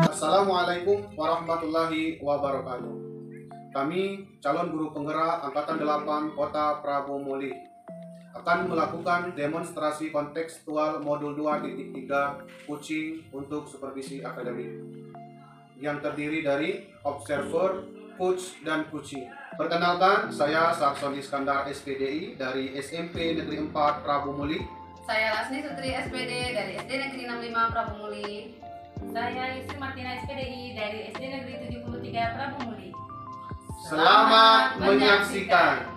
Assalamualaikum warahmatullahi wabarakatuh. Kami calon guru penggerak Angkatan 8 Kota Prabu Muli akan melakukan demonstrasi kontekstual modul 2.3 Kucing untuk supervisi akademik yang terdiri dari observer, coach, dan kucing. Perkenalkan, saya Sarson Iskandar SPDI dari SMP Negeri 4 Prabu Muli. Saya Lasni Sutri SPD dari SD Negeri 65 Prabu Muli. Saya Yusri Martina SPDI dari SD Negeri 73 Prabu Muli. Selamat menyaksikan.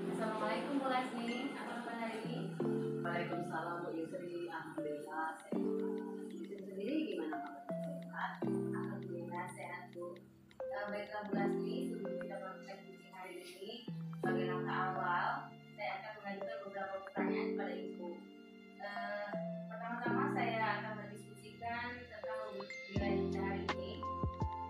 Assalamualaikum Bu Lasni, apa kabar hari ini? Waalaikumsalam Bu Yusri, alhamdulillah sehat. Yusri sendiri gimana kabarnya, sehat? Alhamdulillah sehat Bu. Baiklah Bu Lasni, sebelum kita melakukan kucing hari ini, sebagai langkah awal, saya akan mengajukan beberapa pertanyaan kepada Ibu. Pertama-tama saya akan mendiskusikan tentang nilai kita hari ini.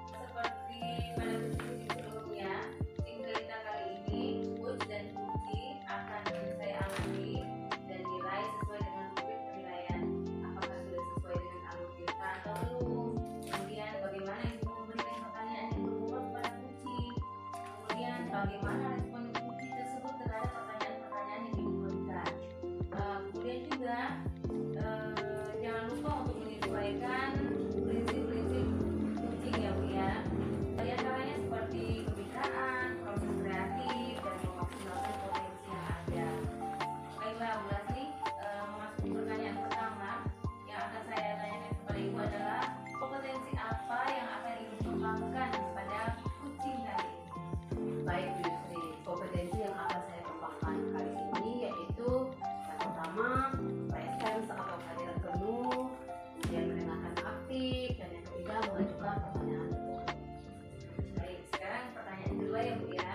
Seperti pada diskusi sebelumnya, kucing cerita kali ini, coach dan kucing akan saya amati dan nilai sesuai dengan rubrik penilaian. Apakah sudah sesuai dengan alur kita atau belum? Kemudian bagaimana Ibu memberikan pertanyaan yang berbobot kepada kucing? Kemudian bagaimana respon kucing tersebut terhadap pertanyaan-pertanyaan yang Ibu berikan? Kemudian juga jangan lupa untuk menyesuaikan prinsip-prinsip kucing ya Bu ya. Di antaranya seperti kemitraan, proses kreatif, dan memaksimalkan potensi yang ada. Baiklah Bu Lasni, memasuki pertanyaan pertama yang akan saya tanyakan kepada Ibu adalah kompetensi apa yang akan Ibu kembangkan pada kucing kali ini? Baik Bu Yusri, kompetensi yang akan saya kembangkan kali ini yaitu yang pertama presence atau kehadiran penuh, kemudian mendengarkan aktif, dan yang ketiga mengajukan pertanyaan. Baik, sekarang pertanyaan kedua ya Bu ya.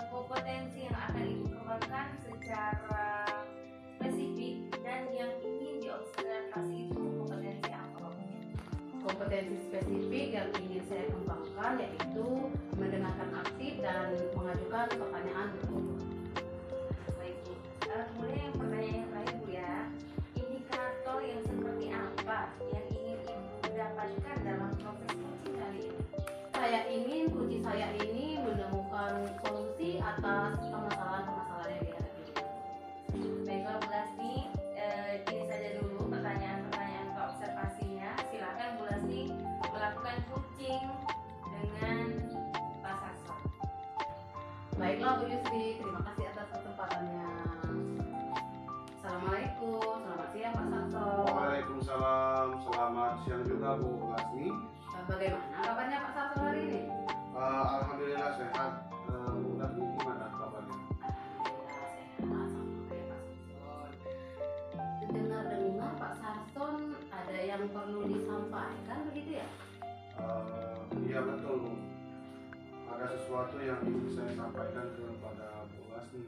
Kompetensi yang akan Ibu kembangkan secara spesifik dan yang ingin diobservasi itu kompetensi apa? Kompetensi spesifik yang ingin saya kembangkan yaitu mendengarkan aktif dan mengajukan pertanyaan berikut. Baik Bu. Kemudian yang pertanyaan yang terakhir Bu ya. Indikator yang seperti apa yang ingin Ibu dapatkan dalam proses kucing kali ini? Saya ingin kucing saya ini menemukan solusi atas permasalahan-permasalahan yang dihadapi. Baiklah Bu Lasni, ini saja dulu pertanyaan-pertanyaan observasinya. Silakan Bu Lasni melakukan kucing dengan Pak Sarson. Baiklah Bu Yusri, terima kasih atas kesempatannya. Assalamualaikum, selamat siang Pak Sarson. Waalaikumsalam, selamat siang juga Bu Lasni. Bagaimana kabarnya Pak Sarson hari ini? Alhamdulillah sehat. Bu Lasni gimana kabarnya? Alhamdulillah sehat sampai Pak Sarson. Dengar-dengar Pak Sarson ada yang perlu disampaikan begitu ya? Iya betul Bu. Ada sesuatu yang ingin saya sampaikan kepada Bu Lasni.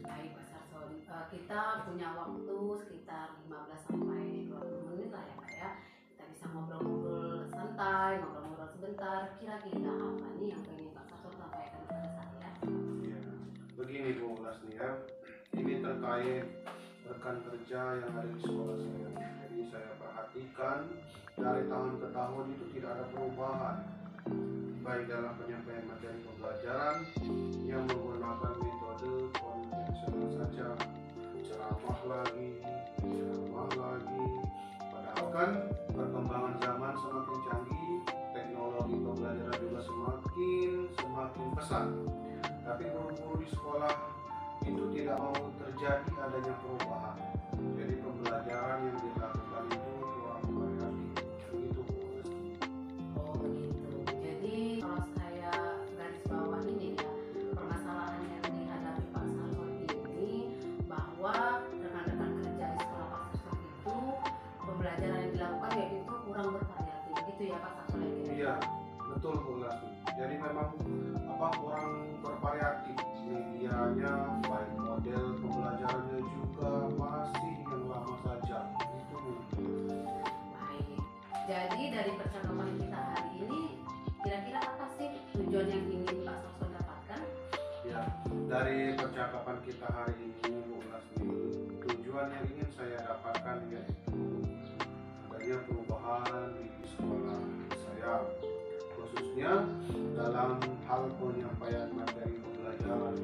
Baik Pak Sarson, kita punya waktu sekitar 15 sampai 20 menit lah ya Pak ya. Kita bisa ngobrol-ngobrol santai, ngobrol-ngobrol sebentar. Kira-kira apa nih yang pengen Pak Sarson sampaikan kepada saya? Ya, begini Bu Lasni ya. Ini terkait rekan kerja yang ada di sekolah saya. Jadi saya perhatikan dari tahun ke tahun itu tidak ada perubahan, baik dalam penyampaian materi pembelajaran yang menggunakan metode konvensional saja, ceramah lagi, padahal kan perkembangan zaman semakin canggih, teknologi pembelajaran juga semakin pesat, tapi guru-guru di sekolah itu tidak mau terjadi adanya perubahan. Jadi pembelajaran yang dilakukan itu kurang variatif. Begitu Bu Lasni. Oh begitu. Jadi kalau saya garis bawah ini ya, permasalahan yang dihadapi Pak Sarson ini bahwa rekan-rekan kerja di sekolah Pak Sarson itu pembelajaran yang dilakukan yaitu kurang bervariatif. Begitu ya Pak Sarson ya? Iya, Betul Bu Lasmi. Jadi memang kurang bervariatif medianya, baik model pembelajarannya juga masih yang lama saja. Itu Bu. Baik. Jadi dari percakapan kita hari ini, kira-kira apa sih tujuan yang ingin Pak Sarson dapatkan? Ya, dari percakapan kita hari ini Bu Lasmi, tujuan yang ingin saya dapatkan yaitu adanya perubahan di sekolah saya, khususnya dalam hal penyampaian materi pembelajaran.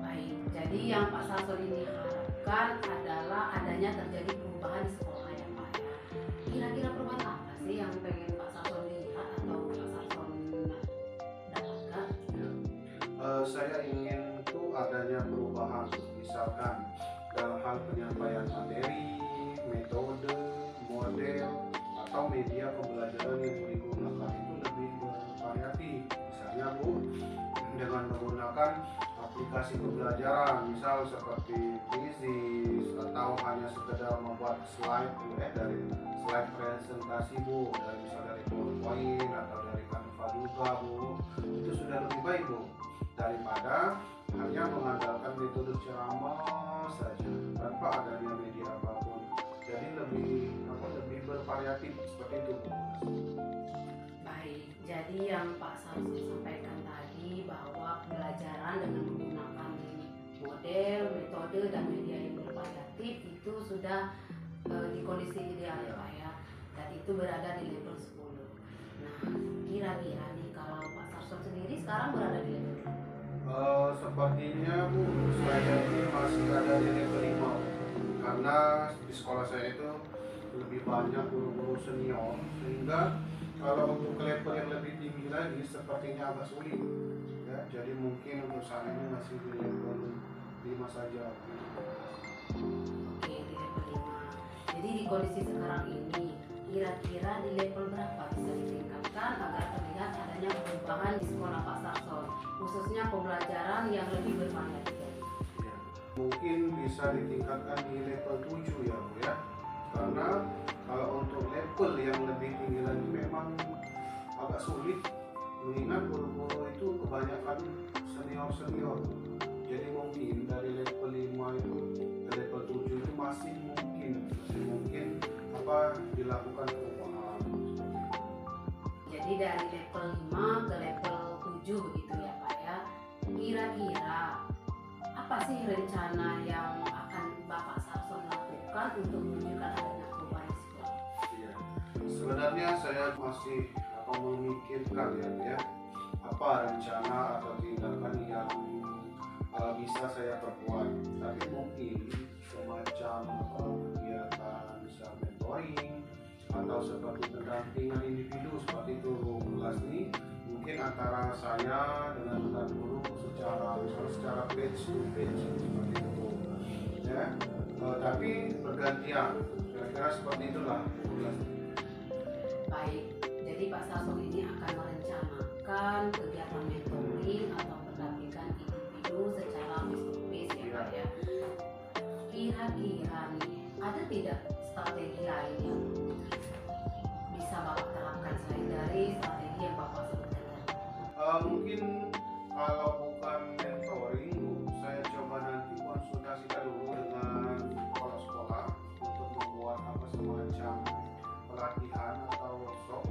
Baik, jadi yang Pak Sarson ini harapkan adalah adanya terjadi perubahan di sekolah ya Pak ya. Kira-kira perubahan apa sih yang pengen Pak Sarson lihat atau Pak Sarson dapatkan? Saya ingin tuh adanya perubahan, misalkan dalam hal penyampaian materi, metode, model, atau media pembelajaran yang digunakan itu lebih bervariatif. Misalnya Bu, dengan menggunakan aplikasi pembelajaran, misal seperti Quizzes, atau hanya sekedar membuat slide dari slide presentasi Bu, dari misal dari PowerPoint atau dari Canva juga Bu, itu sudah lebih baik Bu, daripada hanya mengandalkan metode ceramah saja tanpa adanya media apapun. Jadi lebih bervariatif seperti itu Bu. Baik, jadi yang Pak Sarson sampaikan tadi bahwa pembelajaran dengan menggunakan model, metode, dan media yang bervariatif itu sudah di kondisi ideal ya Pak ya, dan itu berada di level 10. Nah, kira-kira nih kalau Pak Sarson sendiri sekarang berada di level berapa? Sepertinya Bu, saya ini masih ada di level 5 karena di sekolah saya itu lebih banyak guru-guru senior, sehingga kalau untuk ke level yang lebih tinggi lagi sepertinya agak sulit ya. Jadi mungkin untuk saat ini masih di level 5 saja. Oke, di level 5. Jadi di kondisi sekarang ini kira-kira di level berapa bisa ditingkatkan agar terlihat adanya perubahan di sekolah Pak Sarson, khususnya pembelajaran yang lebih bervariatif? Ya. Mungkin bisa ditingkatkan di level 7 ya Bu ya. Karena kalau untuk level yang lebih tinggi lagi memang agak sulit, mengingat guru-guru itu kebanyakan senior-senior. Jadi mungkin dari level 5 itu ke level 7 itu masih mungkin dilakukan perubahan. Jadi dari level 5 ke level 7 begitu ya Pak ya. Kira-kira apa sih rencana yang akan Bapak Sarson lakukan untuk menunjukkan adanya perubahan di sekolah? Iya. Sebenarnya saya masih memikirkan ya apa rencana atau tindakan yang bisa saya perbuat. Tapi mungkin semacam kegiatan misal mentoring atau seperti pendampingan individu seperti itu kelas ini, mungkin antara saya dengan rekan guru secara page to page seperti itu ya. Tapi bergantian, kira-kira seperti itulah kelas. Baik, jadi Pak Sarson ini akan merencanakan kegiatan mentoring atau pendampingan individu secara face to face ya Pak ya. Kira-kira nih, ada tidak strategi lain yang bisa Bapak terapkan selain dari strategi yang Bapak sebutkan tadi? Mungkin kalau bukan mentoring, saya coba nanti konsultasikan dulu dengan sekolah-sekolah untuk membuat semacam pelatihan atau workshop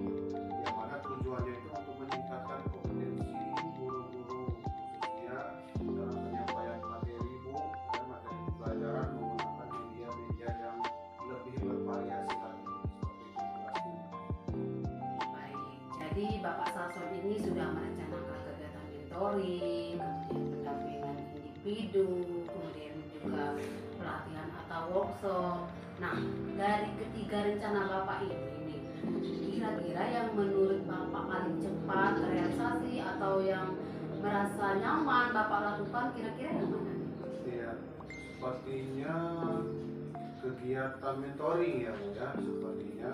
yang mana tujuannya itu untuk meningkatkan kompetensi guru-guru khususnya dalam penyampaian materi Bu dan materi pembelajaran menggunakan media-media yang lebih bervariasi lagi seperti itu Bu. Baik, jadi Bapak Sarson ini sudah merencanakan kegiatan mentoring, kemudian pendampingan individu, kemudian juga pelatihan atau workshop. Nah, dari ketiga rencana Bapak ini nih, kira-kira yang menurut Bapak paling cepat terrealisasi atau yang merasa nyaman Bapak lakukan kira-kira yang mana? Iya, sepertinya kegiatan mentoring ya Bu ya, sepertinya.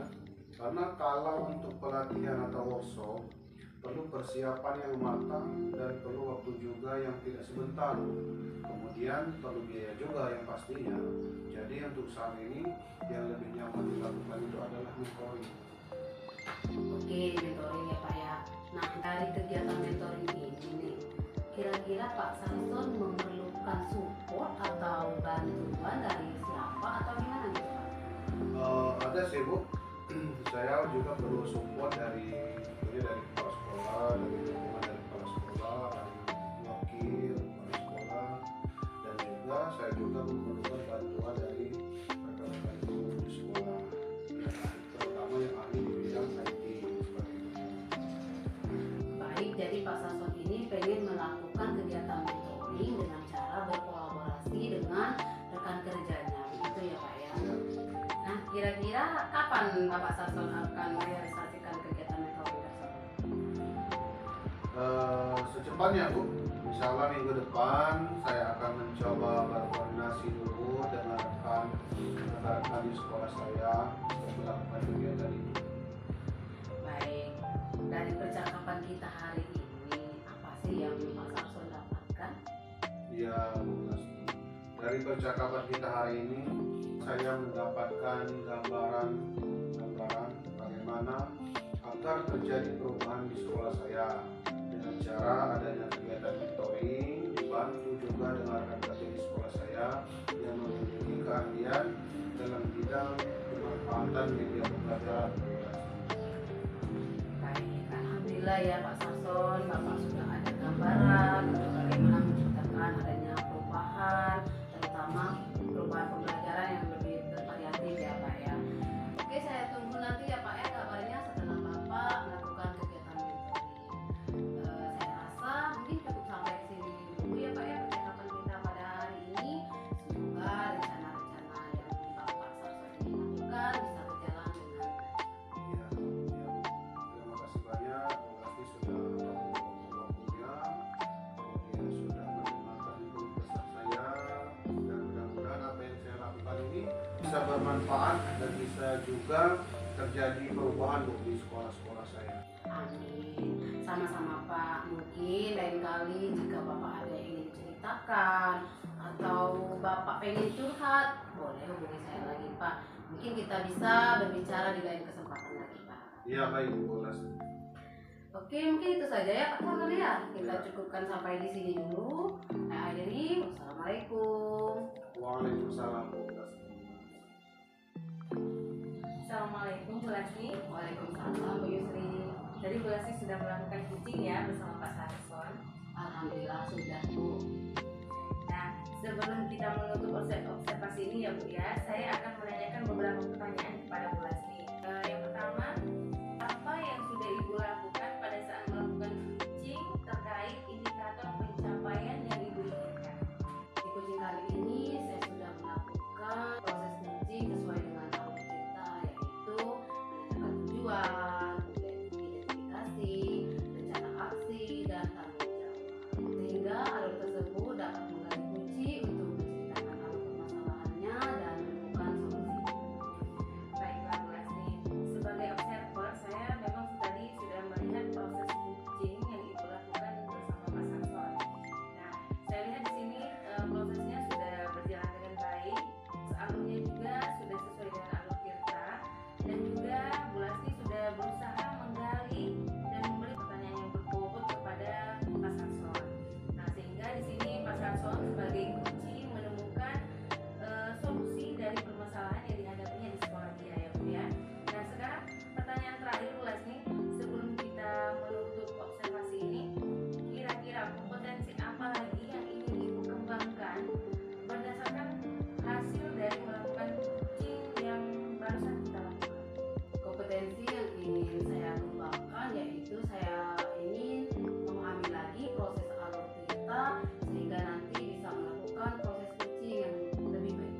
Karena kalau untuk pelatihan atau workshop perlu persiapan yang matang dan perlu waktu juga yang tidak sebentar. Kemudian perlu biaya juga yang pastinya. Jadi untuk saat ini yang lebih nyaman dilakukan itu adalah mentoring. Oke, mentoring dari kegiatan mentoring ini nih, kira-kira Pak Samson memerlukan support atau bantuan dari siapa atau gimana nih Pak? Ada sih Bu, saya juga perlu support dari kepala sekolah, dari dukungan dari kepala sekolah, dari wakil kepala sekolah, dan juga saya juga memerlukan bantuan dari rekan-rekan guru di sekolah, ya, terutama yang ahli di bidang IT seperti itu. Baik, jadi Pak Samson ini pengen melakukan kegiatan mentoring dengan cara berkolaborasi dengan rekan kerjanya, begitu ya Pak ya? Ya. Nah, kira-kira kapan Bapak Samson akan merealisasikan kegiatan mentoring tersebut? Secepatnya Bu, misalnya minggu depan saya akan mencoba berkoordinasi dulu dengan rekan-rekan di sekolah saya untuk melakukan kegiatan ini. Baik, dari percakapan kita hari ini, apa sih yang Pak Samson dapatkan? Ya, Bu Lasti. Dari percakapan kita hari ini, saya mendapatkan gambaran bagaimana agar terjadi perubahan di sekolah saya dengan cara adanya kegiatan mentoring, dibantu juga dengan rekan kerja di sekolah saya yang memiliki keahlian dalam bidang pemanfaatan media pembelajaran. Baik, alhamdulillah ya Pak Samson, Bapak sudah ada gambaran untuk bagaimana menciptakan adanya perubahan, terutama perubahan pembelajaran yang lebih bervariatif ya Pak ya. Oke, saya tunggu nanti ya Pak ya kabarnya setelah Bapak melakukan kegiatan mentoring. Saya rasa mungkin cukup sampai di sini dulu ya Pak ya percakapan kita pada hari ini. Semoga rencana-rencana yang Bapak Samson ini lakukan bisa berjalan dengan baik. Ya, terima kasih banyak. Bu Lasti sudah waktunya, kemudian sudah mendengarkan keluh kesah saya, dan mudah-mudahan apa yang saya lakukan ini bisa bermanfaat dan bisa juga terjadi perubahan Bu di sekolah-sekolah saya. Amin. Sama-sama Pak. Mungkin lain kali jika Bapak ada yang ingin ceritakan atau Bapak pengen curhat, boleh hubungi saya lagi Pak. Mungkin kita bisa berbicara di lain kesempatan lagi Pak. Iya baik Bu Lasti. Oke, mungkin itu saja ya Pak Samson ya. Kita cukupkan sampai di sini dulu. Saya akhiri. Wassalamualaikum. Waalaikumsalam Bu Lasti. Assalamualaikum Bu Lasti. Waalaikumsalam Bu Yusri. Tadi Bu Lasti sudah melakukan coaching ya bersama Pak Samson. Alhamdulillah sudah Bu. Nah, sebelum kita menutup observasi ini ya Bu ya, saya akan menanyakan beberapa pertanyaan kepada Bu Lasti. Yang pertama, apa yang sudah Ibu lakukan pada saat melakukan coaching terkait indikator pencapaian yang Ibu inginkan? Di coaching kali ini saya sudah melakukan proses coaching sesuai dengan alur kita, yaitu menentukan tujuan, identifikasi, rencana aksi, dan tanggung jawab. Sehingga alur tersebut dapat menggali kunci untuk menceritakan alur permasalahannya dan menemukan solusi. Baiklah Bu Lasti, sebagai observer saya memang tadi sudah melihat proses coaching yang Ibu lakukan bersama Pak Samson. Nah, saya lihat di sini prosesnya sudah berjalan dengan baik, alurnya juga sudah sesuai dengan alur kita, dan juga Bu Lasti sudah berusaha menggali dan memberi pertanyaan yang berbobot kepada Pak Samson. Nah, sehingga di sini Pak Samson sebagai kunci menemukan solusi dari permasalahan yang dihadapinya di sekolah dia ya Bu ya. Nah, sekarang pertanyaan terakhir Bu Lasti, sebelum kita menutup observasi ini, kira-kira kompetensi apa lagi yang ingin Ibu kembangkan berdasarkan hasil dari melakukan coaching yang barusan kita lakukan? Kompetensi yang ingin saya kembangkan yaitu saya ingin memahami lagi proses alur kita sehingga nanti bisa melakukan proses coaching yang lebih baik.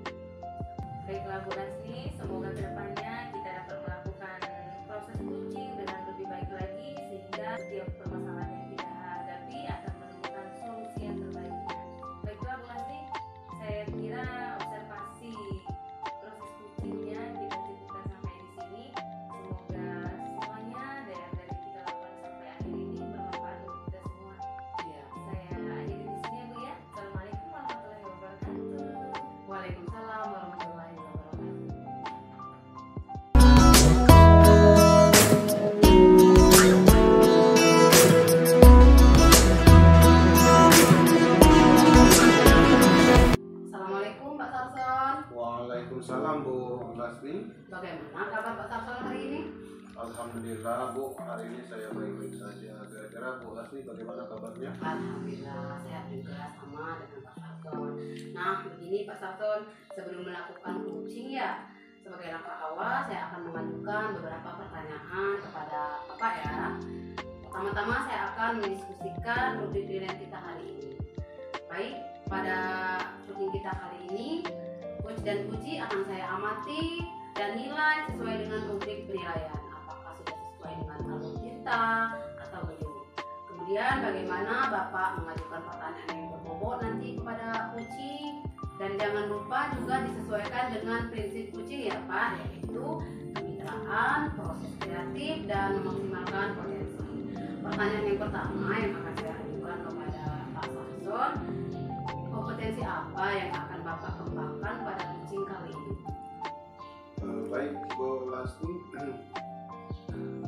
Baiklah Bu Lasti, semoga kedepannya kita dapat melakukan proses coaching dengan lebih baik lagi sehingga setiap permasalahan yang kita hadapi akan menemukan solusi yang terbaik. Baiklah Bu Lasti, saya kira observasi proses coachingnya kita cukupkan sampai di sini. Semoga semuanya dari kita lakukan sampai akhir ini bermanfaat untuk kita semua. Ya. Saya akhiri di sini ya Bu ya. Assalamualaikum warahmatullahi wabarakatuh. Waalaikumsalam warahmatullahi wabarakatuh. Bagaimana kabar Pak Samsul hari ini? Alhamdulillah Bu, hari ini saya baik-baik saja. Kira-kira Bu Lasmi bagaimana kabarnya? Alhamdulillah sehat juga sama dengan Pak Samsul. Nah begini Pak Samsul, sebelum melakukan coaching ya, sebagai langkah awal saya akan mengajukan beberapa pertanyaan kepada Bapak ya. Pertama-tama saya akan mendiskusikan rubrik nilai kita hari ini. Baik, pada coaching kita kali ini, coach dan puji akan saya amati dan nilai sesuai dengan rubrik penilaian. Apakah sudah sesuai dengan alur kita atau belum? Kemudian bagaimana Bapak mengajukan pertanyaan yang berbobot nanti kepada puji, dan jangan lupa juga disesuaikan dengan prinsip coaching ya Pak, yaitu kemitraan, proses kreatif, dan memaksimalkan potensi. Pertanyaan yang pertama yang akan saya ajukan kepada Pak Samsul, kompetensi apa yang akan Bapak kembangkan pada coaching kali ini? Baik Bu Lasmi,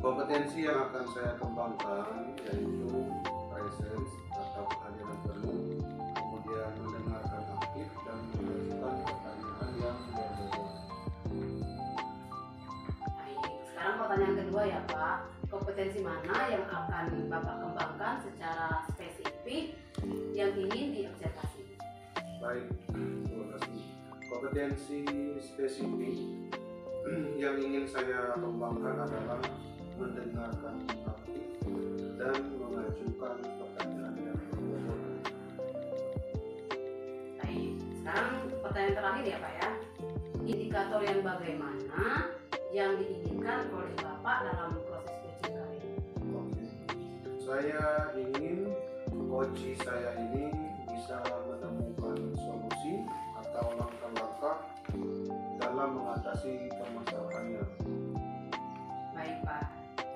kompetensi yang akan saya kembangkan yaitu presence atau kehadiran penuh, kemudian mendengarkan aktif dan mengajukan pertanyaan yang berbobot. Baik, sekarang pertanyaan kedua ya Pak, kompetensi mana yang akan Bapak kembangkan secara spesifik yang ingin diobservasi? Baik Bu Lasmi, kompetensi spesifik yang ingin saya kembangkan adalah mendengarkan aktif dan mengajukan pertanyaan yang berbobot. Baik, sekarang pertanyaan terakhir ya Pak ya. Indikator yang bagaimana yang diinginkan oleh Bapak dalam proses coaching kali ini? Oke. Saya ingin coach saya ini bisa menemukan solusi atau langkah-langkah dalam mengatasi permasalahannya. Baik Pak,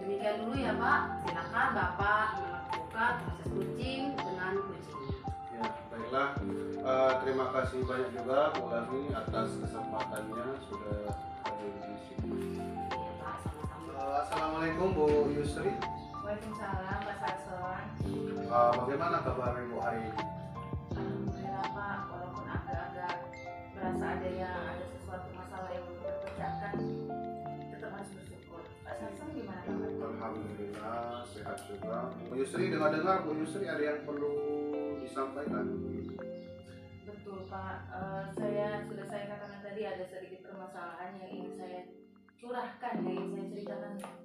demikian dulu ya Pak. Silakan Bapak melakukan proses coaching dengan coachingnya. Ya, baiklah. Terima kasih banyak juga Bu Lasmi atas kesempatannya sudah hadir di sini. Iya Pak, sama-sama. Assalamualaikum Bu Yusri. Waalaikumsalam Pak Samsul. Bagaimana kabar Ibu hari ini? Alhamdulillah Pak, walaupun agak-agak berasa ada sesuatu masalah yang belum terpecahkan, tetap harus bersyukur. Pak Samsul gimana kabar? Alhamdulillah sehat juga. Bu Yusri, dengar-dengar Bu Yusri ada yang perlu disampaikan. Betul Pak, sudah saya katakan tadi ada sedikit permasalahan yang ingin saya curahkan, yang ingin saya ceritakan kepada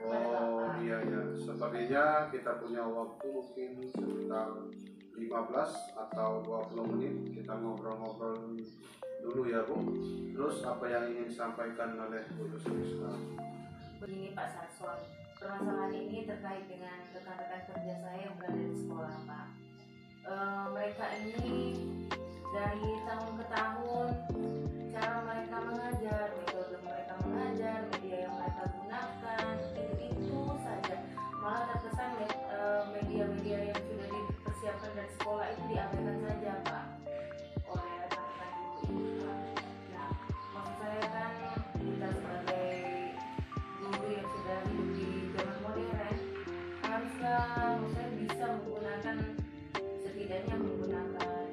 Oh Bapak. iya ya, sepertinya kita punya waktu mungkin sekitar 15 atau 20 menit kita ngobrol-ngobrol dulu ya Bu. Terus apa yang ingin disampaikan oleh Bu Yusri sekarang? Begini Pak Samsul, permasalahan ini terkait dengan rekan-rekan kerja saya yang berada di sekolah Pak. Mereka ini dari tahun ke tahun, cara mereka mengajar, metode mereka mengajar, media yang mereka gunakan, itu saja. Malah terkesan media-media yang sudah dipersiapkan dari sekolah itu diabaikan saja Pak oleh rekan-rekan guru ini Pak. Nah, maksud saya kan kita sebagai guru yang sudah hidup di zaman modern haruslah saya bisa menggunakan, setidaknya menggunakan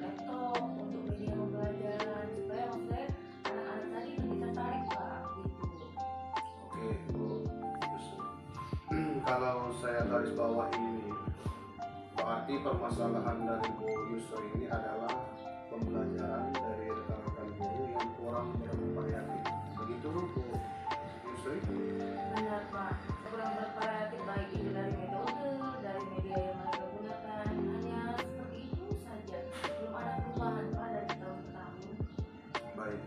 laptop untuk media pembelajaran supaya maksudnya anak-anak tadi lebih tertarik Pak gitu. Oke Bu Yusri. Kalau saya garis bawah ini, berarti permasalahan dari Bu Yusri ini adalah pembelajaran dari rekan-rekan guru yang kurang bervariatif. Begitu Bu Yusri? Benar Pak, kurang bervariatif baik itu dari metode, dari media yang mereka gunakan, hanya seperti itu saja. Belum ada perubahan Pak dari tahun ke tahun. Baik.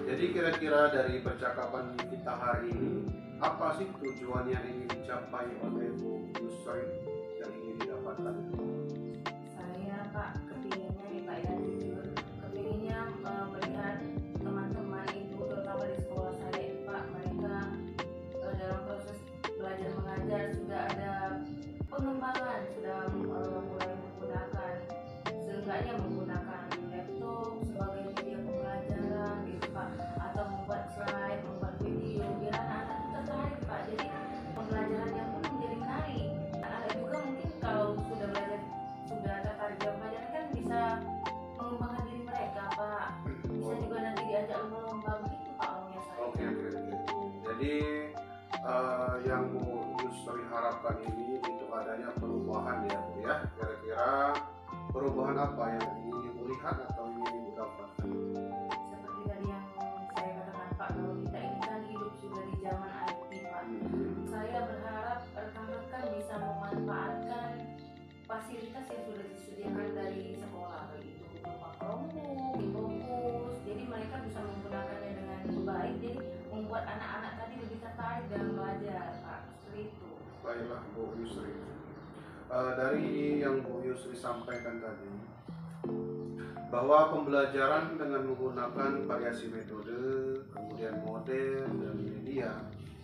Jadi kira-kira dari percakapan kita hari ini, apa sih tujuan yang ingin dicapai oleh Bu Yusri yang ingin didapatkan? Saya Pak kepinginnya nih Pak ya, jujur kepinginnya melihat teman-teman itu terutama di sekolah saya ini Pak, mereka dalam proses belajar mengajar sudah ada pengembangan, sudah mulai menggunakan, seenggaknya menggunakan laptop sebagai media pembelajaran gitu Pak, atau membuat slide, membuat video biar anak-anak itu tertarik Pak. Jadi pembelajarannya pun menjadi menarik. Anak-anak juga mungkin kalau sudah belajar, sudah tertarik dalam pelajaran kan bisa mengembangkan diri mereka Pak. Bisa juga nanti diajak lomba-lomba begitu Pak maunya saya. Oke, yang Bu Yusri harapkan ini itu adanya perubahan ya Bu ya. Kira-kira perubahan apa yang ingin Ibu lihat atau ingin Ibu dapatkan? Seperti tadi yang saya katakan Pak, kalau kita ini kan hidup sudah di zaman IT Pak. Saya berharap rekan-rekan bisa memanfaatkan fasilitas yang sudah disediakan dari sekolah, baik itu berupa Chromebook, Infocus. Jadi mereka bisa menggunakannya dengan baik, jadi membuat anak-anak tadi lebih tertarik dalam belajar Pak. Seperti itu. Baiklah Bu Yusri. Dari yang Bu Yusri sampaikan tadi, bahwa pembelajaran dengan menggunakan variasi metode, kemudian model dan media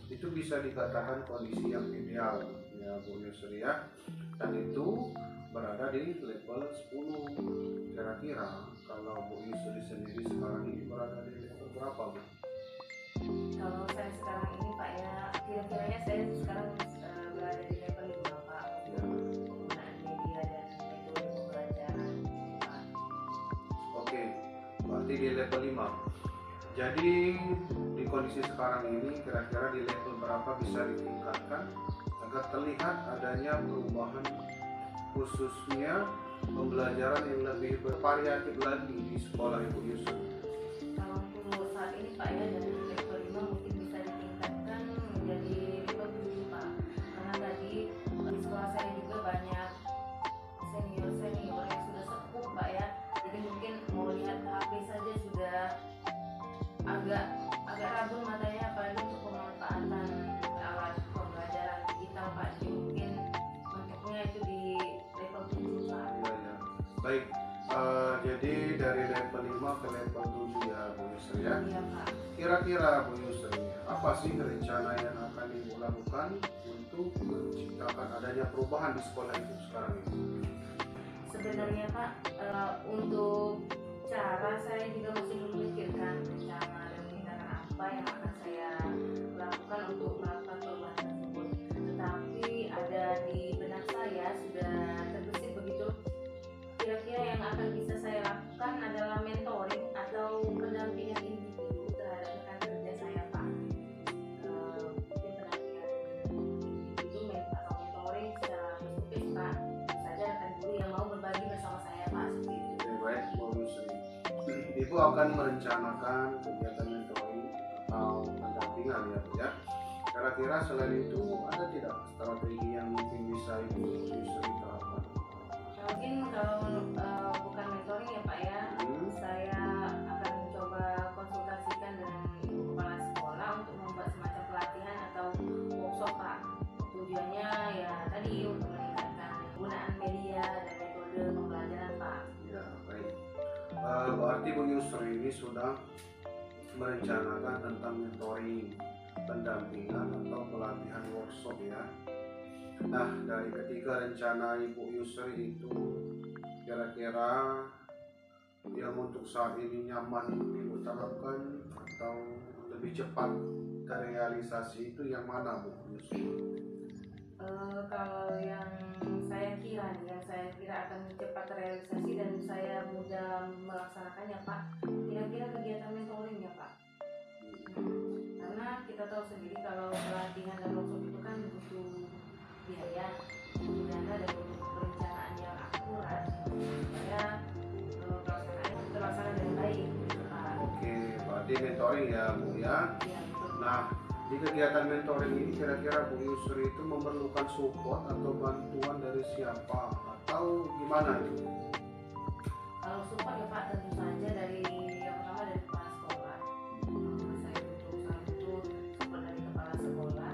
itu bisa dikatakan kondisi yang ideal ya Bu Yusri ya, dan itu berada di level 10. Kira-kira kalau Bu Yusri sendiri sekarang ini berada di level berapa Bu? Kalau saya sekarang ini Pak ya, kira-kiranya saya sekarang berada di level 5 Pak, Ya. penggunaan media dan metode pembelajaran Pak. Oke, berarti di level 5. Jadi di kondisi sekarang ini kira-kira di level berapa bisa ditingkatkan agar terlihat adanya perubahan, khususnya pembelajaran yang lebih bervariatif lagi di sekolah Ibu Yusuf? Kalau untuk saat ini Pak ya, dari level 5 mungkin bisa ditingkatkan menjadi level 7 Pak, karena tadi di sekolah saya juga banyak senior-senior yang sudah sepuh Pak ya, jadi mungkin mau lihat HP saja sudah agak ragu matanya, apalagi untuk pemanfaatan alat pembelajaran digital Pak. Jadi mungkin menurutnya itu di level 7 Pak. Ya, ya. Baik, jadi dari level 5 ke level 7 ya Bu Yusri ya. Iya Pak. Kira-kira Bu Yusri, apa sih rencana yang akan Ibu lakukan untuk menciptakan adanya perubahan di sekolah itu sekarang ini? Sebenarnya Pak, untuk cara saya juga masih memikirkan rencana dan tindakan apa yang akan saya lakukan untuk melakukan perubahan tersebut. Tetapi ada di benak saya sudah terbesit begitu. Kira-kira yang akan bisa saya lakukan adalah mentoring atau pendampingan individu terhadap rekan kerja saya Pak. Mungkin pendampingan individu atau mentoring secara face-to-face Pak. Saja rekan guru yang mau berbagi bersama saya Pak, seperti itu. Oke, baik Bu Yusri. Ibu akan merencanakan kegiatan mentoring atau pendampingan ya Bu ya. Kira-kira selain itu ada tidak strategi yang mungkin bisa Ibu Yusri terapkan? Mungkin kalau bukan mentoring ya Pak ya, saya akan mencoba konsultasikan dengan ibu kepala sekolah untuk membuat semacam pelatihan atau workshop Pak. Tujuannya ya tadi untuk meningkatkan penggunaan media dan metode pembelajaran Pak. Ya, baik. Berarti Bu Yusri ini sudah merencanakan tentang mentoring, pendampingan atau pelatihan workshop ya. Nah, dari ketiga rencana Ibu Yusri itu, kira-kira yang untuk saat ini nyaman Ibu terapkan atau lebih cepat terrealisasi itu yang mana Bu Yusri? Kalau yang saya kira akan cepat terrealisasi dan saya mudah melaksanakannya Pak, kira-kira kegiatan mentoring ya Pak. Karena kita tahu sendiri kalau pelatihan dan workshop itu kan butuh biaya, butuh dana dan butuh perencanaan yang akurat supaya pelaksanaannya terlaksana dengan baik Pak. Oke, berarti mentoring ya Bu ya. Ya, betul. Nah, di kegiatan mentoring ini kira-kira Bu Yusri itu memerlukan support atau bantuan dari siapa atau gimana itu? Kalau support ya Pak, tentu saja dari yang pertama dari kepala sekolah. Saya butuh support dari kepala sekolah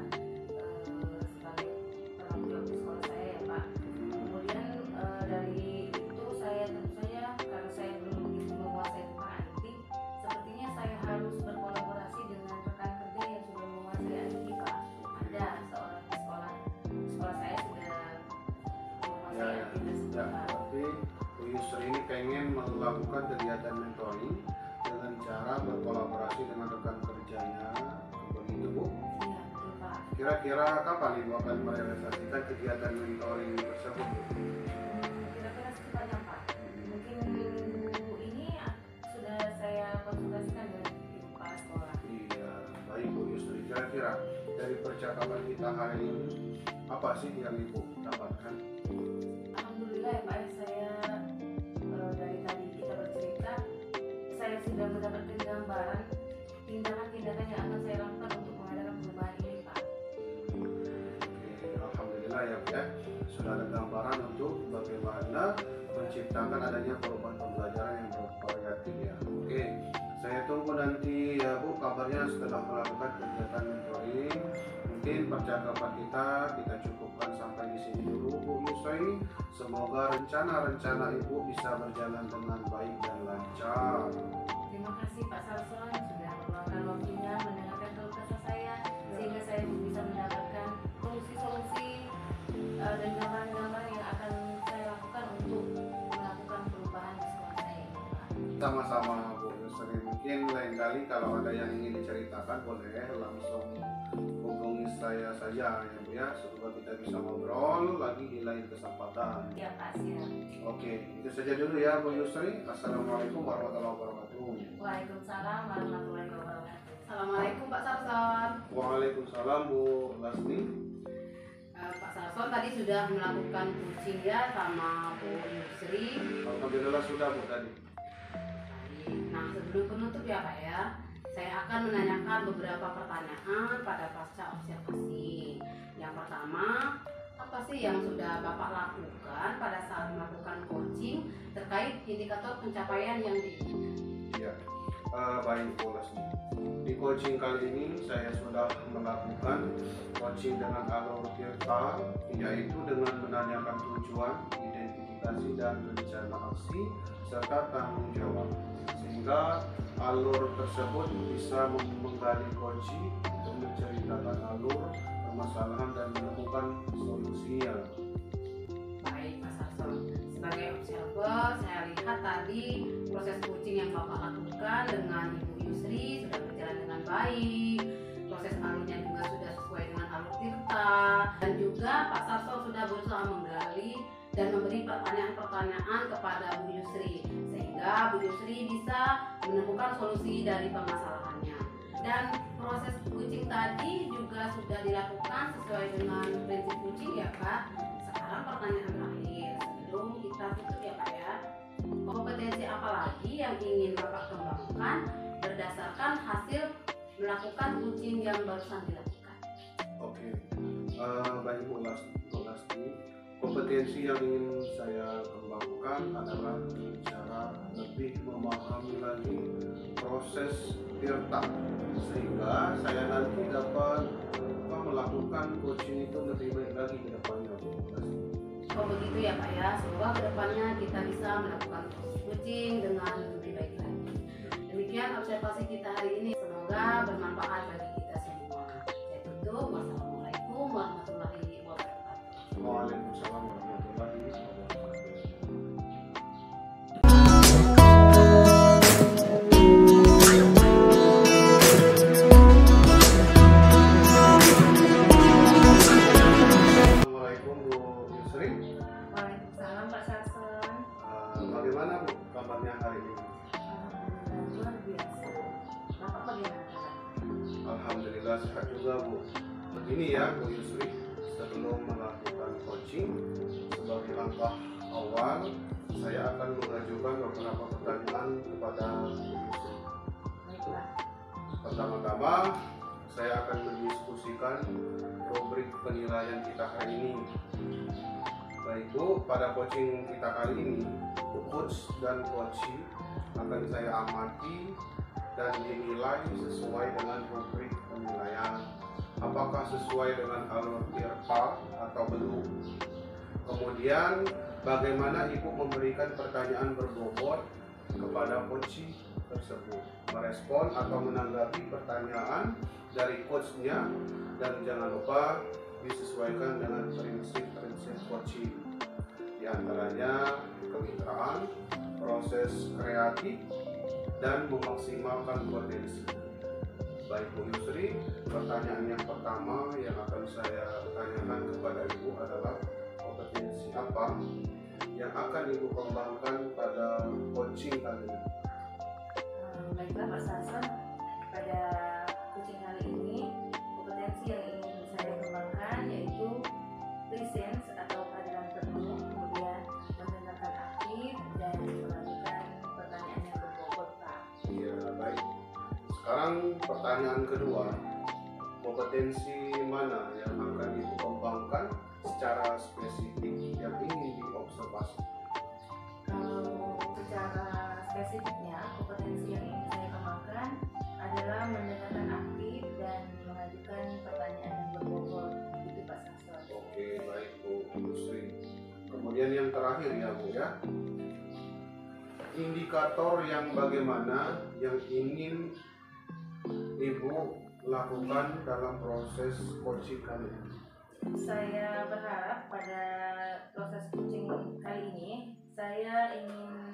sebagai penanggung jawab di sekolah saya ya Pak. Kemudian dari itu saya tentu saja karena saya belum begitu menguasai tentang IT, sepertinya saya harus berkolaborasi dengan rekan kerja yang sudah menguasai IT Pak. Ada seorang di sekolah saya sudah menguasai IT tersebut Ya, Pak. berarti Bu Yusri ini pengen melakukan kegiatan mentoring dengan cara berkolaborasi dengan rekan kerjanya, begitu Bu. Iya betul Pak. Kira-kira kapan Ibu akan merealisasikan kegiatan mentoring tersebut? Kira-kira secepatnya Pak. Mungkin minggu ini sudah saya konsultasikan dengan ibu kepala sekolah. Iya, baik Bu Yusri. Kira-kira dari percakapan kita hari ini, apa sih yang Ibu dapatkan? Alhamdulillah ya Pak, saya dari tadi kita bercerita, saya sudah mendapatkan gambaran tindakan-tindakan yang akan saya lakukan untuk mengadakan perubahan ini Pak. Oke, alhamdulillah ya Bu ya, sudah ada gambaran untuk bagaimana menciptakan adanya perubahan pembelajaran yang bervariatif ya. Oke, saya tunggu nanti ya Bu kabarnya setelah melakukan kegiatan mentoring. Mungkin percakapan kita cukupkan sampai di sini dulu Bu Yusri. Semoga rencana-rencana Ibu bisa berjalan dengan baik dan lancar. Terima kasih Pak Sarson sudah meluangkan waktunya mendengarkan keluh kesah saya, sehingga saya bisa mendapatkan solusi-solusi dan gambaran-gambaran yang akan saya lakukan untuk melakukan perubahan di sekolah saya ini Pak. Sama-sama Bu Yusri. Mungkin lain kali kalau ada yang ingin diceritakan boleh langsung hubungi saya saja ya Bu ya, supaya kita bisa ngobrol lagi di lain kesempatan. Ya Pak, siap. Oke, itu saja dulu ya Bu Yusri. Assalamualaikum warahmatullahi wabarakatuh. Waalaikumsalam warahmatullahi wabarakatuh. Assalamualaikum Pak Sarson. Waalaikumsalam Bu Lasni. Pak Sarson tadi sudah melakukan coaching ya sama Bu Yusri. Alhamdulillah sudah Bu tadi. Nah, sebelum penutup ya Pak ya, saya akan menanyakan beberapa pertanyaan pada pasca observasi. Yang pertama, apa sih yang sudah Bapak lakukan pada saat melakukan coaching terkait indikator pencapaian yang diinginkan? Ya, baik Bu Lasni. Di coaching kali ini saya sudah melakukan coaching dengan alur virtual, yaitu dengan menanyakan tujuan, identifikasi dan rencana aksi serta tanggung jawab, sehingga alur tersebut bisa menggali kunci untuk menceritakan alur permasalahan dan menemukan solusinya. Baik Pak Sarson, sebagai observer saya lihat tadi proses coaching yang Bapak lakukan dengan Ibu Yusri sudah berjalan dengan baik. Proses alurnya juga sudah sesuai dengan alur Tirta, dan juga Pak Sarson sudah berusaha menggali dan memberi pertanyaan-pertanyaan kepada Bu Yusri, sehingga Bu Yusri bisa menemukan solusi dari permasalahannya. Dan proses coaching tadi juga sudah dilakukan sesuai dengan prinsip coaching ya Pak. Sekarang pertanyaan terakhir sebelum kita tutup ya Pak ya, kompetensi apa lagi yang ingin Bapak kembangkan berdasarkan hasil melakukan coaching yang barusan dilakukan? Oke, baik Bu Lasni. Kompetensi yang ingin saya kembangkan adalah cara lebih memahami lagi proses tirta, sehingga saya nanti dapat melakukan coaching itu lebih baik lagi ke depannya Bu Lasni. Oh begitu ya Pak ya, semoga kedepannya kita bisa melakukan proses coaching dengan lebih baik lagi. Demikian observasi kita hari ini, semoga bermanfaat bagi kita semua. Saya tutup, wassalamualaikum warahmatullahi wabarakatuh. Waalaikumsalam warahmatullahi wabarakatuh. Assalamualaikum Bu Yusri. Waalaikumsalam Pak Sarson. Bagaimana Bu kabarnya hari ini? Alhamdulillah luar biasa. Bapak bagaimana kabarnya? Alhamdulillah sehat juga Bu. Begini ya Bu Yusri, sebelum melakukan coaching, sebagai langkah awal saya akan mengajukan beberapa pertanyaan kepada Bu Yusri. Baiklah. Pertama-tama saya akan mendiskusikan rubrik penilaian kita hari ini. Baik Bu, pada coaching kita kali ini, coach dan coachee akan saya amati dan dinilai sesuai dengan rubrik penilaian. Apakah sesuai dengan alur tirta atau belum? Kemudian bagaimana Ibu memberikan pertanyaan berbobot kepada coachee tersebut, merespon atau menanggapi pertanyaan dari coachnya, dan jangan lupa disesuaikan dengan prinsip-prinsip coaching, di antaranya kemitraan, proses kreatif, dan memaksimalkan potensi. Baik Bu Yusri, pertanyaan yang pertama yang akan saya tanyakan kepada Ibu adalah kompetensi apa yang akan Ibu kembangkan pada coaching kali ini? Baiklah Pak Sarson, pada coaching kali ini kompetensi yang ingin Sekarang pertanyaan kedua, kompetensi mana yang akan Ibu kembangkan secara spesifik yang ingin diobservasi? Kalau secara spesifiknya, kompetensi yang ingin saya kembangkan adalah mendengarkan aktif dan mengajukan pertanyaan yang berbobot. Itu Pak Samson. Oke, baik Bu Yusri. Kemudian yang terakhir ya Bu ya, indikator yang bagaimana yang ingin Ibu lakukan dalam proses coaching kalian? Saya berharap pada proses coaching kali ini saya ingin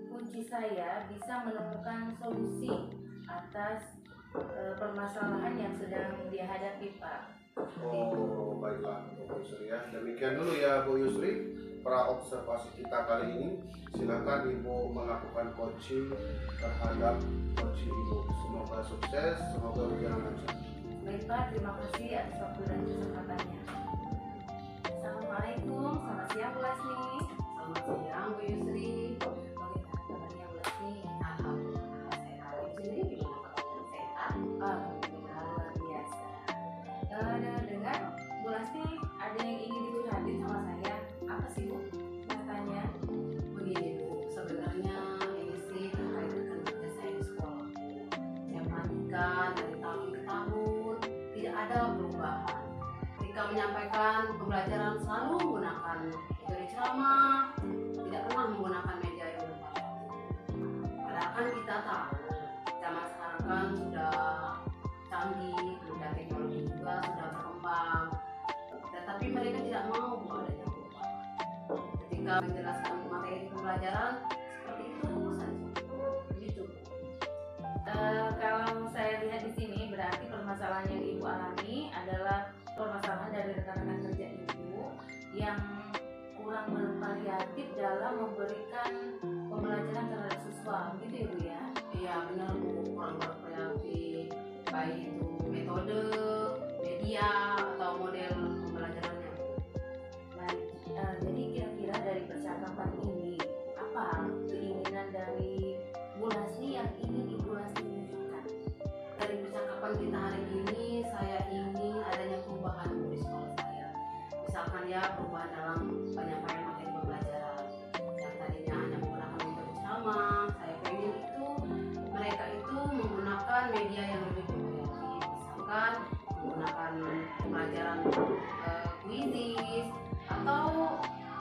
kunci saya bisa menemukan solusi atas permasalahan yang sedang dihadapi Pak. Oh, baiklah Bu Yusri ya. Demikian dulu ya Bu Yusri praobservasi kita kali ini. Silakan Ibu melakukan coaching terhadap coaching Ibu. Semoga sukses, semoga berjalan lancar. Baik Pak, terima kasih atas waktu dan kesempatannya. Assalamualaikum, selamat siang Bu Lasni. Selamat siang Bu Yusri. Bagaimana kabarnya Bu Lasni? Alhamdulillah sehat. Bu Yusri gimana kabarnya, sehat? Alhamdulillah luar biasa. Dengar Bu Lasni ada yang ingin dicurhatin sama saya. Apa sih Bu? Katanya. Begini Bu, sebenarnya ini sih terkait dengan kerja saya di sekolah. Saya perhatikan dari tahun ke tahun tidak ada perubahan. Ketika menyampaikan pembelajaran selalu menggunakan materi ceramah, tidak pernah menggunakan media yang berbayar. Padahal kan kita tahu zaman sekarang kan sudah canggih, kemudian teknologi juga sudah berkembang. Tetapi mereka tidak mau adanya perubahan. Ketika menjelaskan materi pembelajaran seperti itu saja. Begitu. Kalau saya lihat di sini berarti permasalahan yang Ibu alami adalah permasalahan dari rekan-rekan kerja Ibu yang kurang bervariatif dalam memberikan pembelajaran terhadap siswa, gitu ya Bu ya? Iya benar Bu, kurang bervariatif, baik itu metode, media atau model pembelajarannya. Baik, jadi kira-kira dari percakapan ini apa keinginan dari Bu Lasni yang ingin Ibu Lasni tunjukkan? Dari percakapan kita hari ini, saya ingin adanya perubahan di sekolah saya. Misalkan ya perubahan dalam penyampaian materi pembelajaran. Yang tadinya hanya menggunakan metode ceramah, saya pengen itu mereka itu menggunakan media yang lebih bervariatif. Misalkan menggunakan pembelajaran kuisis atau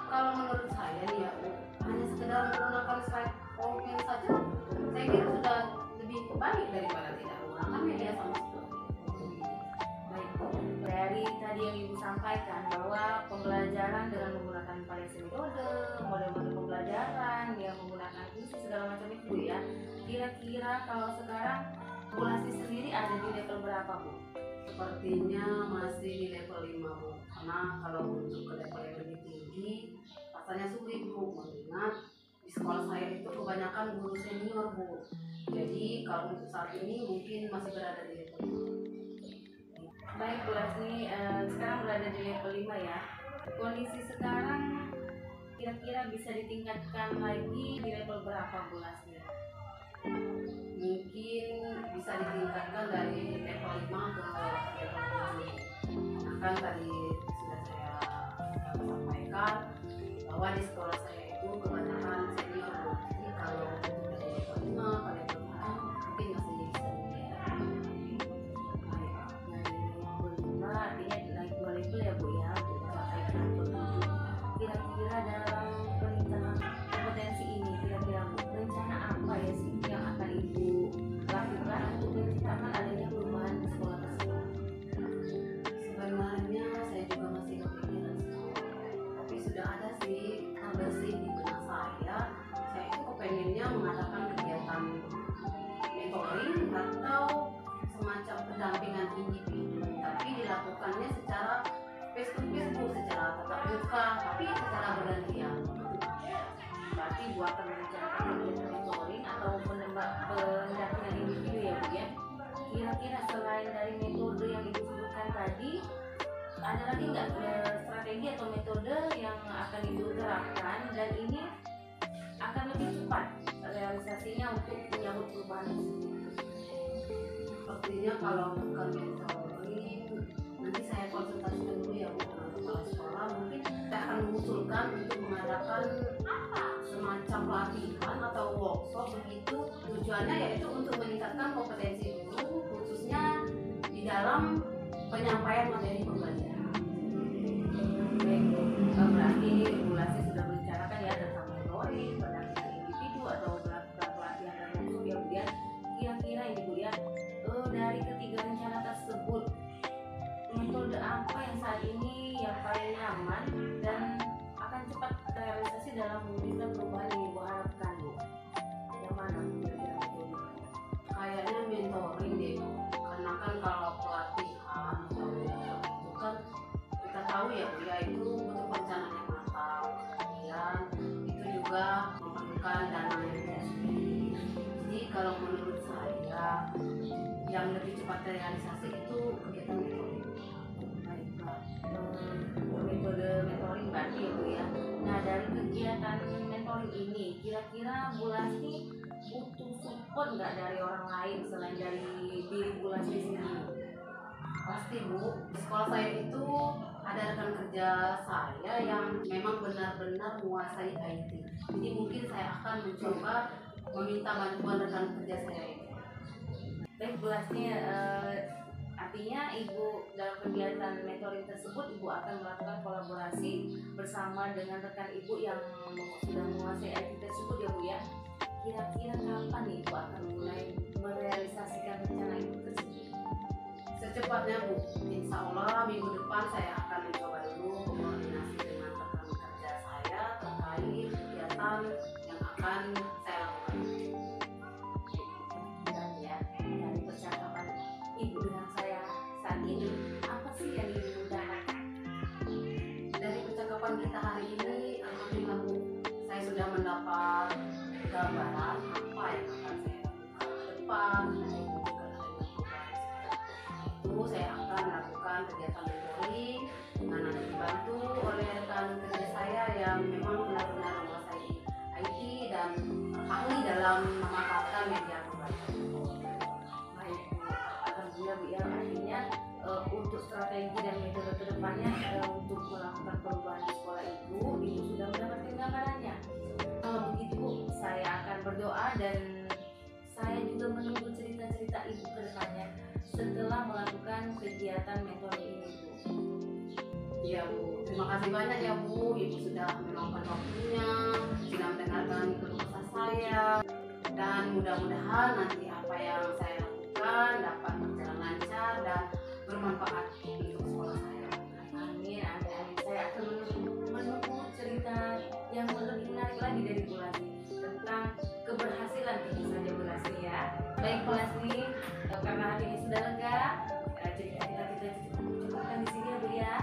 kalau menurut saya nih ya Bu, hanya sekedar menggunakan slide PowerPoint saja, saya kira sudah lebih baik daripada tidak menggunakan media sama sekali. Baik Bu, dari tadi yang Ibu sampaikan bahwa pembelajaran dengan menggunakan variasi metode, model-model pembelajaran yang menggunakan kuis segala macam itu Bu ya. Kira-kira kalau sekarang Bu Lasni sendiri ada di level berapa Bu? Sepertinya masih di level 5 Bu, karena kalau untuk ke level yang lebih tinggi rasanya sulit Bu, mengingat di sekolah saya itu kebanyakan guru senior Bu. Jadi kalau untuk saat ini mungkin masih berada di level 5. Baik Bu Lasni, sekarang berada di level 5 ya. Kondisi sekarang kira-kira bisa ditingkatkan lagi di level berapa Bu Lasni? Mungkin bisa ditingkatkan dari level 5 ke level 7. Karena kan tadi sudah saya sampaikan bahwa di sekolah saya itu kebanyakan senior Bu. Jadi kalau untuk dari level 5 ke level 7 mungkin masih bisa ditingkatkan. Dari level 5 artinya naik 2 level ya Bu ya, untuk mencapai ke level 7. Kira-kira dalam perencanaan kompetensi ini, kira-kira Bu, rencana apa ya sih yang akan Ibu lakukan untuk menciptakan adanya perubahan di sekolah tersebut? Sebenarnya saya juga masih kepikiran tapi sudah ada sih terbersih di benak saya. Saya itu kepengennya mengadakan kegiatan mentoring atau semacam pendampingan individu, tapi dilakukannya secara face to face Bu, secara tatap muka, tapi secara bergantian. Berarti Bu akan merencanakan kegiatan mentoring atau pendampingan individu ya Bu ya. Kira-kira selain dari metode yang Ibu sebutkan tadi, ada lagi nggak strategi atau metode yang akan Ibu terapkan dan ini akan lebih cepat realisasinya untuk menyambut perubahan tersebut? intinya kalau bukan mentoring, nanti saya konsultasikan dulu ya Bu dengan kepala sekolah. Mungkin saya akan mengusulkan untuk mengadakan semacam pelatihan atau workshop begitu. Tujuannya yaitu untuk meningkatkan kompetensi guru, khususnya di dalam penyampaian materi pembelajaran. Baik Bu, berarti regulasi sudah membicarakan ya tentang mentoring, pendampingan individu atau melakukan pelatihan dan workshop ya Bu ya. Kira-kira ini Bu ya, dari ketiga rencana tersebut, metode apa yang saat ini yang paling nyaman dan akan cepat terrealisasi dalam mewujudkan perubahan yang Ibu harapkan Bu? Yang mana kira-kira metode? Kayaknya mentoring deh Bu. Karena kan kalau pelatihan atau workshop itu kan kita tahu ya Bu ya, itu butuh perencanaan yang matang, kemudian itu juga memerlukan dana yang tidak sedikit. Jadi kalau menurut saya yang lebih cepat terrealisasi itu kegiatan mentoring. Baiklah, metode mentoring berarti ya Bu ya. Nah, dari kegiatan mentoring ini, kira-kira Bu Lasmi butuh support nggak dari orang lain selain dari diri Bu Lasmi sendiri? Pasti Bu, di sekolah saya itu ada rekan kerja saya yang memang benar-benar menguasai IT. Jadi mungkin saya akan mencoba meminta bantuan rekan kerja saya itu. Baik Bu Lasmi, artinya Ibu dalam kegiatan mentoring tersebut Ibu akan melakukan kolaborasi bersama dengan rekan Ibu yang sudah menguasai IT tersebut ya Bu ya. Kira-kira kapan nih Ibu akan mulai merealisasikan rencana Ibu tersebut? Secepatnya Bu, insya Allah minggu depan saya akan mencoba dulu koordinasi dengan rekan kerja saya terkait kegiatan yang akan saya lakukan. Dan ya, dari percakapan Ibu dengan saya saat ini, apa sih yang Ibu dapatkan? Dari percakapan kita hari ini, alhamdulillah Bu, saya sudah mendapat gambaran apa yang akan saya lakukan ke depan. Itu saya akan melakukan kegiatan mentoring dengan nanti dibantu oleh rekan kerja saya yang memang benar-benar menguasai IT dan ahli dalam memanfaatkan media pembelajaran. Baik Bu, alhamdulillah Bu ya, artinya untuk strategi dan metode kedepannya untuk melakukan perubahan di sekolah Ibu sudah mendapatkan gambarannya. Kalau begitu Bu, saya akan berdoa dan saya juga menunggu cerita-cerita Ibu ke depannya setelah melakukan kegiatan mentoring ini Bu. Iya Bu, terima kasih banyak ya Bu, Ibu sudah meluangkan waktunya, sudah mendengarkan keluh kesah saya, dan mudah-mudahan nanti apa yang saya lakukan dapat berjalan lancar dan bermanfaat untuk sekolah saya. Amin, amin, amin. Saya akan menunggu cerita yang lebih menarik lagi dari Bu Lasmi tentang keberhasilan tentu saja Bu Lasmi ya. Baik Bu Lasmi, karena hati ini sudah lega, cerita kita cukupkan di sini ya Bu ya.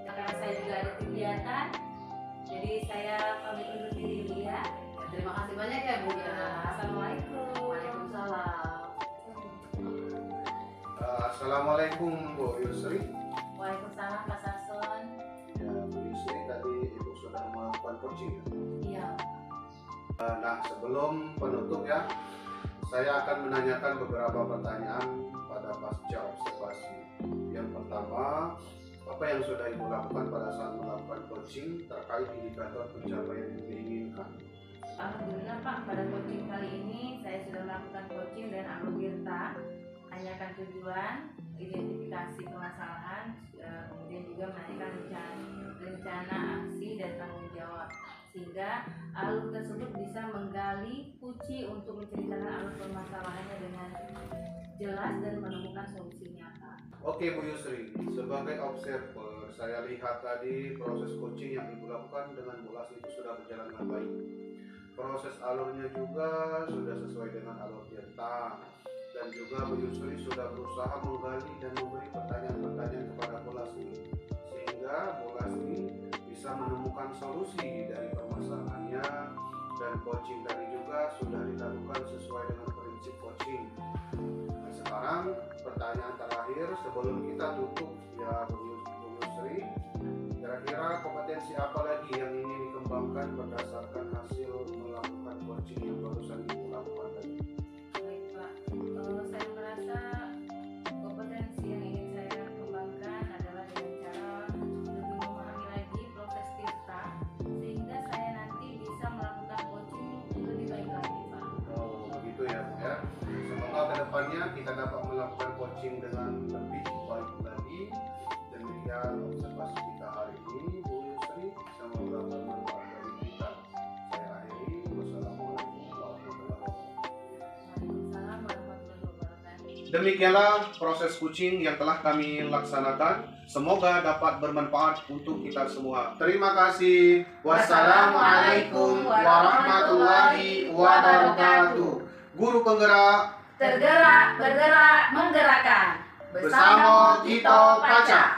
Karena saya juga ada kegiatan, jadi saya pamit undur diri dulu ya. Terima kasih banyak ya Bu ya. Assalamualaikum. Waalaikumsalam. Assalamualaikum Bu Yusri. Waalaikumsalam Pak Sarson. Ya, Bu Yusri tadi Ibu sudah melakukan coaching ya? Iya. Nah, sebelum penutup ya, saya akan menanyakan beberapa pertanyaan pada pasca observasi. Yang pertama, apa yang sudah Ibu lakukan pada saat melakukan coaching terkait indikator pencapaian yang diinginkan? Alhamdulillah Pak, pada coaching kali ini saya sudah melakukan coaching dan Algotirta, menanyakan tujuan, identifikasi permasalahan, kemudian juga menanyakan rencana aksi dan tanggung jawab, sehingga alur tersebut bisa menggali kunci untuk menceritakan alur permasalahannya dengan jelas dan menemukan solusi nyata. Oke Bu Yusri, sebagai observer, saya lihat tadi proses coaching yang Ibu lakukan dengan Bu Lasmi itu sudah berjalan dengan baik. Proses alurnya juga sudah sesuai dengan alur Tirta, dan juga Bu Yusri sudah berusaha menggali dan memberi pertanyaan-pertanyaan kepada Bu Lasmi, sehingga Bu Lasmi bisa menemukan solusi dari permasalahannya, dan coaching tadi juga sudah dilakukan sesuai dengan prinsip coaching. Nah, sekarang pertanyaan terakhir sebelum kita tutup ya Bu Yusri, kira-kira kompetensi apa lagi yang ingin dikembangkan berdasarkan hasil melakukan coaching yang barusan Ibu lakukan tadi? Baik Pak, saya merasa kedepannya kita dapat melakukan coaching dengan lebih baik lagi. Demikian observasi kita hari ini, Bu Yusri. Semoga bermanfaat bagi kita. Saya akhiri. Wassalamualaikum warahmatullahi wabarakatuh. Waalaikumsalam warahmatullahi wabarakatuh. Demikianlah proses coaching yang telah kami laksanakan. Semoga dapat bermanfaat untuk kita semua. Terima kasih. Wassalamualaikum warahmatullahi wabarakatuh. Guru penggerak Tergerak, bergerak, menggerakkan. bersama kita Paca.